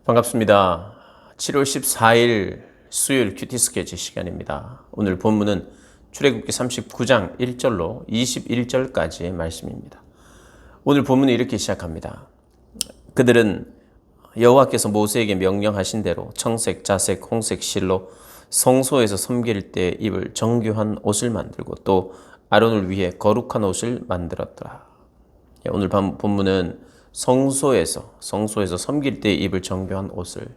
반갑습니다. 7월 14일 수요일 큐티 스케치 시간입니다. 오늘 본문은 출애굽기 39장 1절로 21절까지의 말씀입니다. 오늘 본문은 이렇게 시작합니다. 그들은 여호와께서 모세에게 명령하신 대로 청색, 자색, 홍색 실로 성소에서 섬길 때 입을 정교한 옷을 만들고 또 아론을 위해 거룩한 옷을 만들었더라. 오늘 본문은 성소에서 섬길 때 입을 정교한 옷을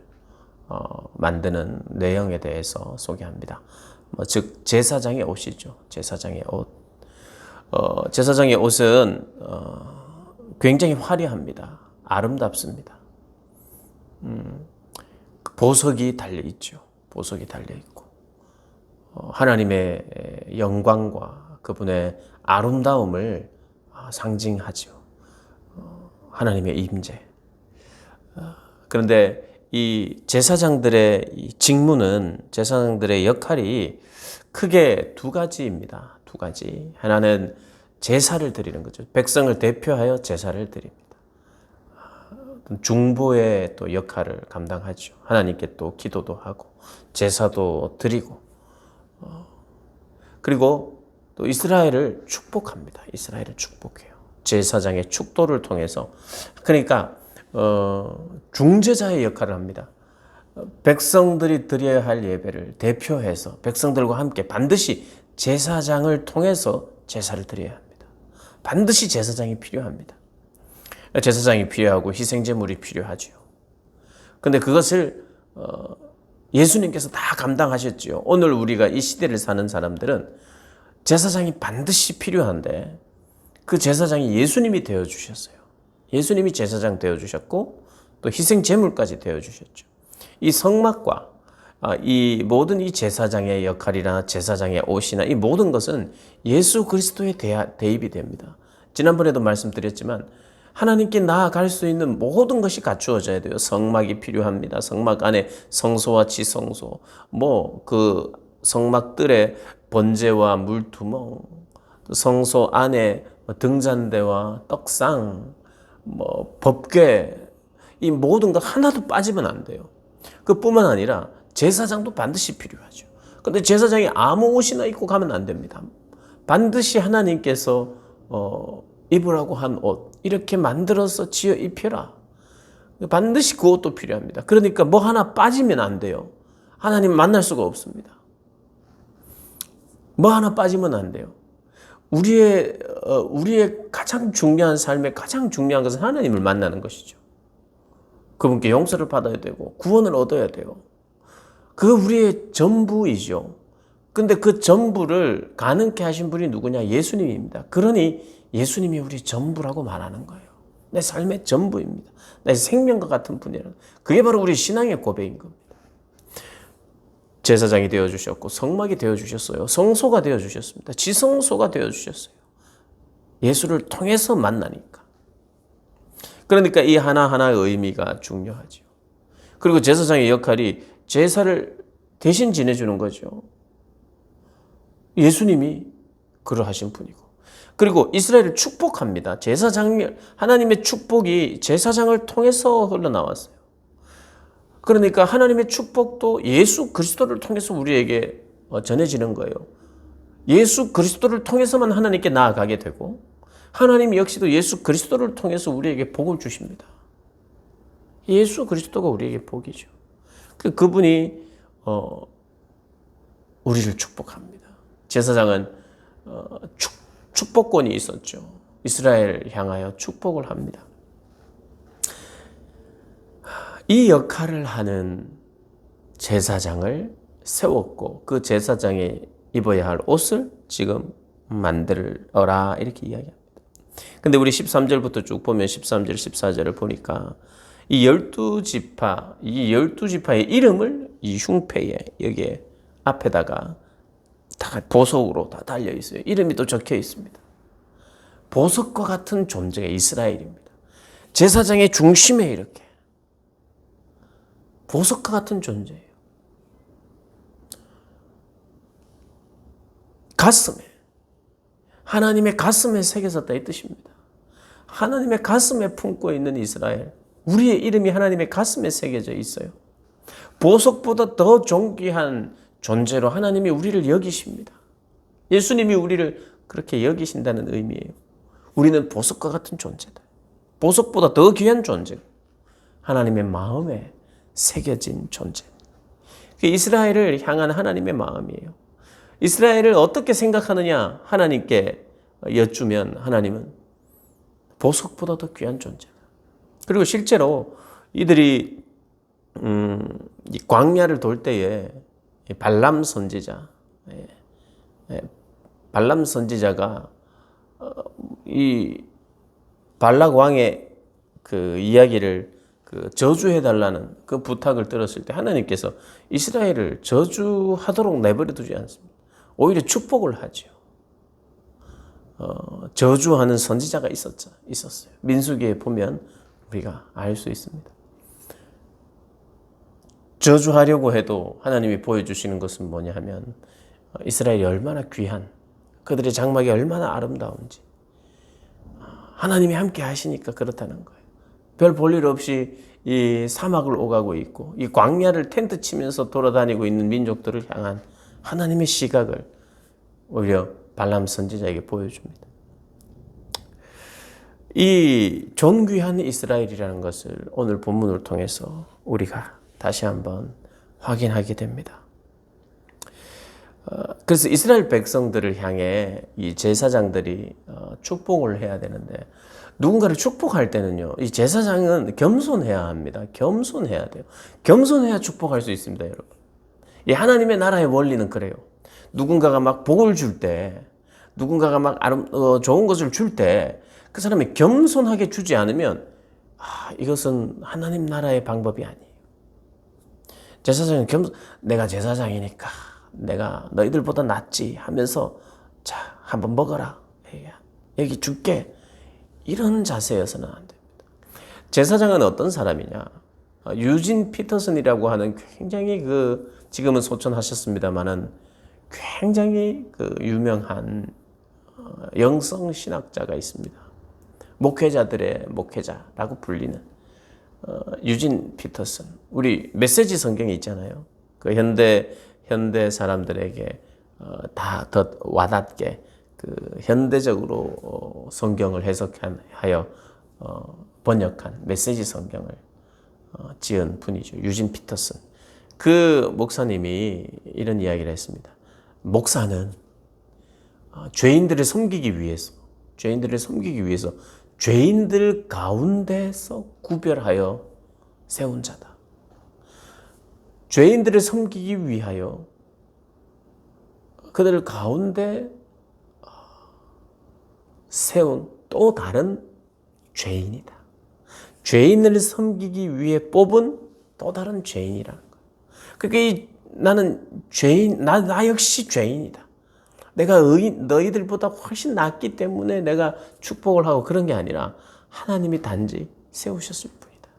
만드는 내용에 대해서 소개합니다. 즉 제사장의 옷이죠. 제사장의 옷. 제사장의 옷은 굉장히 화려합니다. 아름답습니다. 보석이 달려 있죠. 보석이 달려 있고 하나님의 영광과 그분의 아름다움을 상징하죠. 하나님의 임재. 그런데 이 제사장들의 직무는, 제사장들의 역할이 크게 두 가지입니다. 두 가지. 하나는 제사를 드리는 거죠. 백성을 대표하여 제사를 드립니다. 중보의 또 역할을 감당하죠. 하나님께 또 기도도 하고 제사도 드리고 그리고 또 이스라엘을 축복합니다. 이스라엘을 축복해요. 제사장의 축도를 통해서. 그러니까 중재자의 역할을 합니다. 백성들이 드려야 할 예배를 대표해서 백성들과 함께 반드시 제사장을 통해서 제사를 드려야 합니다. 반드시 제사장이 필요합니다. 제사장이 필요하고 희생제물이 필요하죠. 그런데 그것을 예수님께서 다 감당하셨지요. 오늘 우리가 이 시대를 사는 사람들은 제사장이 반드시 필요한데 그 제사장이 예수님이 되어주셨어요. 예수님이 제사장 되어주셨고 또 희생제물까지 되어주셨죠. 이 성막과 이 모든 이 제사장의 역할이나 제사장의 옷이나 이 모든 것은 예수 그리스도의 대입이 됩니다. 지난번에도 말씀드렸지만 하나님께 나아갈 수 있는 모든 것이 갖추어져야 돼요. 성막이 필요합니다. 성막 안에 성소와 지성소, 그 성막들의 번제와 물두멍, 성소 안에 등잔대와 떡상, 법궤, 이 모든 것 하나도 빠지면 안 돼요. 그뿐만 아니라 제사장도 반드시 필요하죠. 그런데 제사장이 아무 옷이나 입고 가면 안 됩니다. 반드시 하나님께서 입으라고 한 옷, 이렇게 만들어서 지어 입혀라. 반드시 그 옷도 필요합니다. 그러니까 뭐 하나 빠지면 안 돼요. 하나님 만날 수가 없습니다. 뭐 하나 빠지면 안 돼요. 우리의 가장 중요한 삶의 가장 중요한 것은 하나님을 만나는 것이죠. 그분께 용서를 받아야 되고 구원을 얻어야 돼요. 그 우리의 전부이죠. 근데 그 전부를 가능케 하신 분이 누구냐? 예수님입니다. 그러니 예수님이 우리 전부라고 말하는 거예요. 내 삶의 전부입니다. 내 생명과 같은 분이라는. 그게 바로 우리 신앙의 고백인 겁니다. 제사장이 되어주셨고 성막이 되어주셨어요. 성소가 되어주셨습니다. 지성소가 되어주셨어요. 예수를 통해서 만나니까. 그러니까 이 하나하나의 의미가 중요하죠. 그리고 제사장의 역할이 제사를 대신 지내주는 거죠. 예수님이 그러하신 분이고. 그리고 이스라엘을 축복합니다. 하나님의 축복이 제사장을 통해서 흘러나왔어요. 그러니까 하나님의 축복도 예수 그리스도를 통해서 우리에게 전해지는 거예요. 예수 그리스도를 통해서만 하나님께 나아가게 되고 하나님 역시도 예수 그리스도를 통해서 우리에게 복을 주십니다. 예수 그리스도가 우리에게 복이죠. 그분이 우리를 축복합니다. 제사장은 축복권이 있었죠. 이스라엘 향하여 축복을 합니다. 이 역할을 하는 제사장을 세웠고 그 제사장이 입어야 할 옷을 지금 만들어라 이렇게 이야기합니다. 근데 우리 13절부터 쭉 보면 13절, 14절을 보니까 이 12지파의 이름을 이 흉패에 여기에 앞에다가 다 보석으로 다 달려 있어요. 이름이 또 적혀 있습니다. 보석과 같은 존재가 이스라엘입니다. 제사장의 중심에 이렇게 보석과 같은 존재예요. 가슴에, 하나님의 가슴에 새겨졌다 이 뜻입니다. 하나님의 가슴에 품고 있는 이스라엘, 우리의 이름이 하나님의 가슴에 새겨져 있어요. 보석보다 더 존귀한 존재로 하나님이 우리를 여기십니다. 예수님이 우리를 그렇게 여기신다는 의미예요. 우리는 보석과 같은 존재다. 보석보다 더 귀한 존재. 하나님의 마음에 새겨진 존재. 이스라엘을 향한 하나님의 마음이에요. 이스라엘을 어떻게 생각하느냐 하나님께 여쭈면 하나님은 보석보다 더 귀한 존재다. 그리고 실제로 이들이 이 광야를 돌 때에 발람 선지자, 발람 선지자가 이 발락 왕의 그 이야기를 저주해달라는 그 부탁을 들었을 때 하나님께서 이스라엘을 저주하도록 내버려 두지 않습니다. 오히려 축복을 하죠. 저주하는 선지자가 있었어요. 민수기에 보면 우리가 알 수 있습니다. 저주하려고 해도 하나님이 보여주시는 것은 뭐냐 하면 이스라엘이 얼마나 귀한, 그들의 장막이 얼마나 아름다운지 하나님이 함께 하시니까 그렇다는 거예요. 별 볼일 없이 이 사막을 오가고 있고 이 광야를 텐트 치면서 돌아다니고 있는 민족들을 향한 하나님의 시각을 오히려 발람 선지자에게 보여줍니다. 이 존귀한 이스라엘이라는 것을 오늘 본문을 통해서 우리가 다시 한번 확인하게 됩니다. 그래서 이스라엘 백성들을 향해 이 제사장들이 축복을 해야 되는데 누군가를 축복할 때는요, 이 제사장은 겸손해야 합니다. 겸손해야 돼요. 겸손해야 축복할 수 있습니다, 여러분. 이 하나님의 나라의 원리는 그래요. 누군가가 막 복을 줄 때, 누군가가 막 좋은 것을 줄 때, 그 사람이 겸손하게 주지 않으면, 이것은 하나님 나라의 방법이 아니에요. 제사장은 내가 제사장이니까, 내가 너희들보다 낫지 하면서, 자, 한번 먹어라. 여기 줄게. 이런 자세여서는 안 됩니다. 제사장은 어떤 사람이냐? 유진 피터슨이라고 하는 굉장히 지금은 소천하셨습니다만은 굉장히 유명한 영성 신학자가 있습니다. 목회자들의 목회자라고 불리는 유진 피터슨. 우리 메시지 성경이 있잖아요. 그 현대 사람들에게 다 더 와닿게 현대적으로 성경을 해석하여 번역한 메시지 성경을 지은 분이죠. 유진 피터슨. 그 목사님이 이런 이야기를 했습니다. 목사는 죄인들을 섬기기 위해서 죄인들 가운데서 구별하여 세운 자다. 죄인들을 섬기기 위하여 그들 가운데 세운 또 다른 죄인이다. 죄인을 섬기기 위해 뽑은 또 다른 죄인이라는 거예요. 그러니까 나는 죄인, 나 역시 죄인이다. 내가 너희들보다 훨씬 낫기 때문에 내가 축복을 하고 그런 게 아니라 하나님이 단지 세우셨을 뿐이다.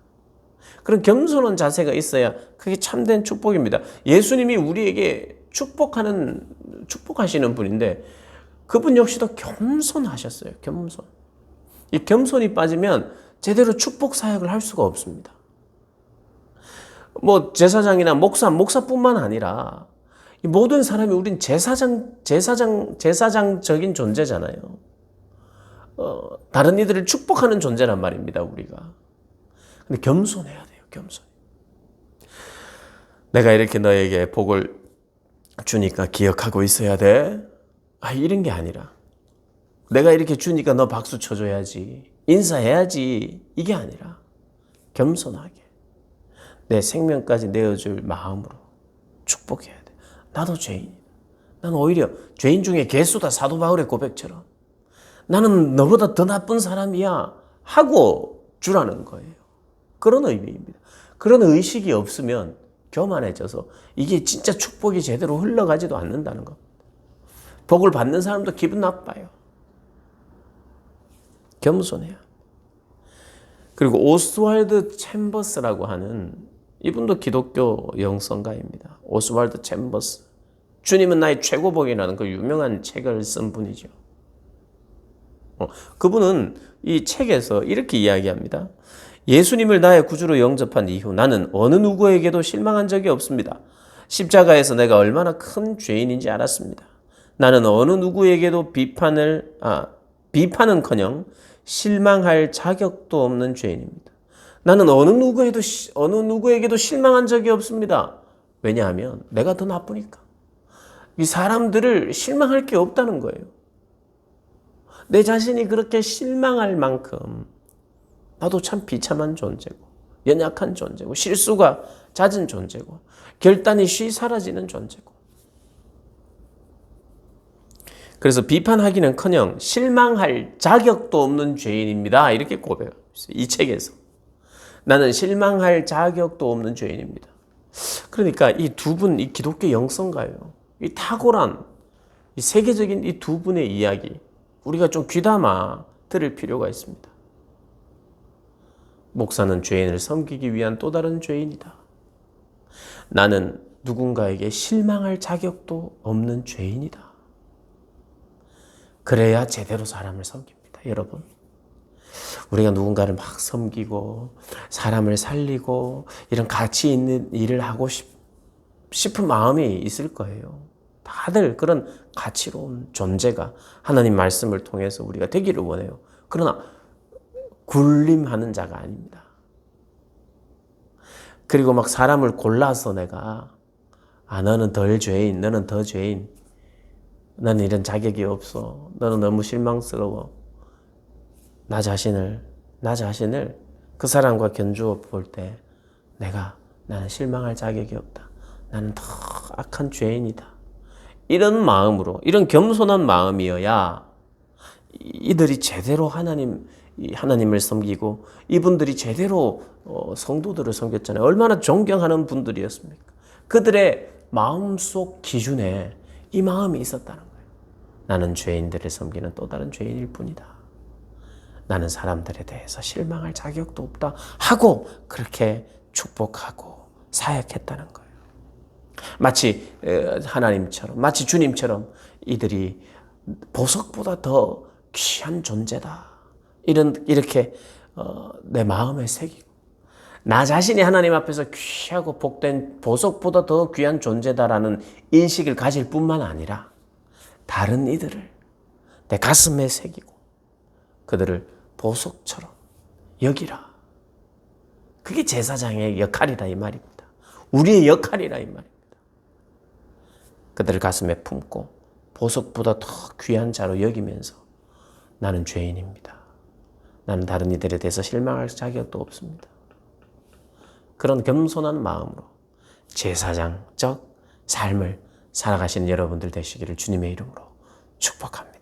그런 겸손한 자세가 있어야 그게 참된 축복입니다. 예수님이 우리에게 축복하시는 분인데 그분 역시도 겸손하셨어요. 겸손. 이 겸손이 빠지면 제대로 축복 사역을 할 수가 없습니다. 뭐 제사장이나 목사뿐만 아니라 이 모든 사람이 우린 제사장적인 존재잖아요. 다른 이들을 축복하는 존재란 말입니다, 우리가. 근데 겸손해야 돼요, 겸손. 내가 이렇게 너에게 복을 주니까 기억하고 있어야 돼. 이런 게 아니라 내가 이렇게 주니까 너 박수 쳐줘야지, 인사해야지, 이게 아니라 겸손하게 내 생명까지 내어줄 마음으로 축복해야 돼. 나도 죄인이다. 나는 오히려 죄인 중에 개수다, 사도 바울의 고백처럼 나는 너보다 더 나쁜 사람이야 하고 주라는 거예요. 그런 의미입니다. 그런 의식이 없으면 교만해져서 이게 진짜 축복이 제대로 흘러가지도 않는다는 것. 복을 받는 사람도 기분 나빠요. 겸손해야. 그리고 오스왈드 챔버스라고 하는 이분도 기독교 영성가입니다. 오스왈드 챔버스. 주님은 나의 최고복이라는 그 유명한 책을 쓴 분이죠. 그분은 이 책에서 이렇게 이야기합니다. 예수님을 나의 구주로 영접한 이후 나는 어느 누구에게도 실망한 적이 없습니다. 십자가에서 내가 얼마나 큰 죄인인지 알았습니다. 나는 어느 누구에게도 비판은커녕 실망할 자격도 없는 죄인입니다. 나는 어느 누구에게도 실망한 적이 없습니다. 왜냐하면 내가 더 나쁘니까. 이 사람들을 실망할 게 없다는 거예요. 내 자신이 그렇게 실망할 만큼 나도 참 비참한 존재고 연약한 존재고 실수가 잦은 존재고 결단이 쉬 사라지는 존재고, 그래서 비판하기는커녕 실망할 자격도 없는 죄인입니다. 이렇게 고백해요. 이 책에서 나는 실망할 자격도 없는 죄인입니다. 그러니까 이 두 분, 이 기독교 영성가요, 이 탁월한 이 세계적인 이 두 분의 이야기, 우리가 좀 귀담아 들을 필요가 있습니다. 목사는 죄인을 섬기기 위한 또 다른 죄인이다. 나는 누군가에게 실망할 자격도 없는 죄인이다. 그래야 제대로 사람을 섬깁니다. 여러분, 우리가 누군가를 막 섬기고 사람을 살리고 이런 가치 있는 일을 하고 싶은 마음이 있을 거예요. 다들 그런 가치로운 존재가 하나님 말씀을 통해서 우리가 되기를 원해요. 그러나 굴림하는 자가 아닙니다. 그리고 막 사람을 골라서 내가 너는 덜 죄인, 너는 더 죄인, 너는 이런 자격이 없어, 너는 너무 실망스러워, 나 자신을 그 사람과 견주어 볼 때 나는 실망할 자격이 없다, 나는 더 악한 죄인이다, 이런 마음으로, 이런 겸손한 마음이어야 이들이 제대로 하나님을 섬기고 이분들이 제대로 성도들을 섬겼잖아요. 얼마나 존경하는 분들이었습니까? 그들의 마음속 기준에 이 마음이 있었다는 거예요. 나는 죄인들을 섬기는 또 다른 죄인일 뿐이다. 나는 사람들에 대해서 실망할 자격도 없다 하고 그렇게 축복하고 사역했다는 거예요. 마치 하나님처럼, 마치 주님처럼 이들이 보석보다 더 귀한 존재다, 이렇게 내 마음에 새기고, 나 자신이 하나님 앞에서 귀하고 복된 보석보다 더 귀한 존재다라는 인식을 가질 뿐만 아니라 다른 이들을 내 가슴에 새기고 그들을 보석처럼 여기라. 그게 제사장의 역할이다 이 말입니다. 우리의 역할이라 이 말입니다. 그들을 가슴에 품고 보석보다 더 귀한 자로 여기면서 나는 죄인입니다. 나는 다른 이들에 대해서 실망할 자격도 없습니다. 그런 겸손한 마음으로 제사장적 삶을 살아가시는 여러분들 되시기를 주님의 이름으로 축복합니다.